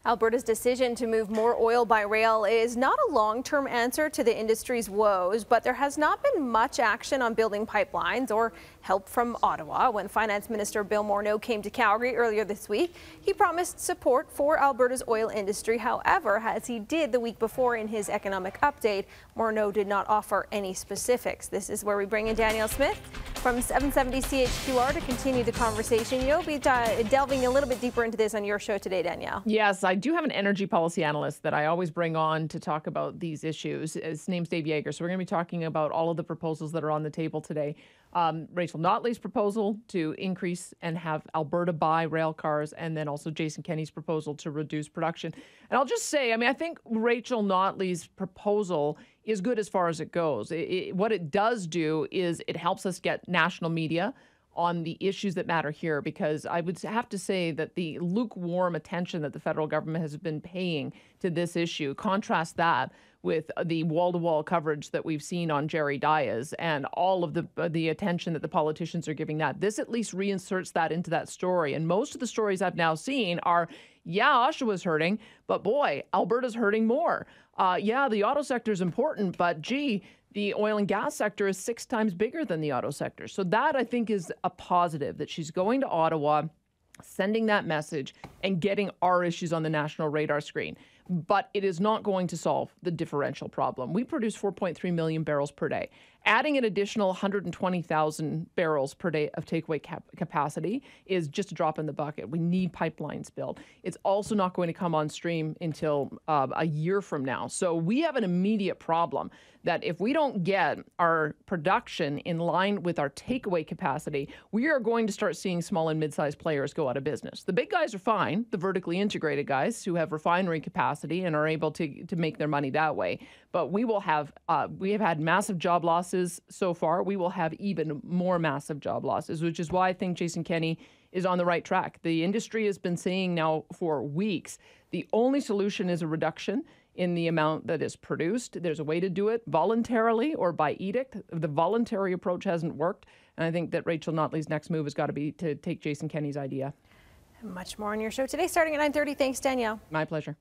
Alberta's decision to move more oil by rail is not a long-term answer to the industry's woes, but there has not been much action on building pipelines or help from Ottawa. When Finance Minister Bill Morneau came to Calgary earlier this week, he promised support for Alberta's oil industry. However, as he did the week before in his economic update, Morneau did not offer any specifics. This is where we bring in Danielle Smith from 770 CHQR to continue the conversation. You'll be delving a little bit deeper into this on your show today, Danielle. Yes, I do have an energy policy analyst that I always bring on to talk about these issues. His name's Dave Yeager. So we're going to be talking about all of the proposals that are on the table today. Rachel Notley's proposal to increase and have Alberta buy rail cars, and then also Jason Kenney's proposal to reduce production. And I'll just say, I think Rachel Notley's proposal is good as far as it goes. What it does do is it helps us get national media on the issues that matter here, because I would have to say that the lukewarm attention that the federal government has been paying to this issue, contrast that with the wall-to-wall coverage that we've seen on Jerry Dias and all of the attention that the politicians are giving that. This at least reinserts that into that story. And most of the stories I've now seen are, yeah, Oshawa's hurting, but boy, Alberta's hurting more. Yeah, the auto sector is important, but gee, the oil and gas sector is 6 times bigger than the auto sector. So that, I think, is a positive, that she's going to Ottawa, sending that message and getting our issues on the national radar screen. But it is not going to solve the differential problem. We produce 4.3 million barrels per day. Adding an additional 120,000 barrels per day of takeaway capacity is just a drop in the bucket. We need pipelines built. It's also not going to come on stream until a year from now. So we have an immediate problem that if we don't get our production in line with our takeaway capacity, we are going to start seeing small and mid-sized players go out of business. The big guys are fine, the vertically integrated guys who have refinery capacity and are able to make their money that way. But we have had massive job losses so far. We will have even more massive job losses, which is why I think Jason Kenney is on the right track. The industry has been saying now for weeks, the only solution is a reduction in the amount that is produced. There's a way to do it voluntarily or by edict. The voluntary approach hasn't worked. And I think that Rachel Notley's next move has got to be to take Jason Kenney's idea. Much more on your show today, starting at 9:30. Thanks, Danielle. My pleasure.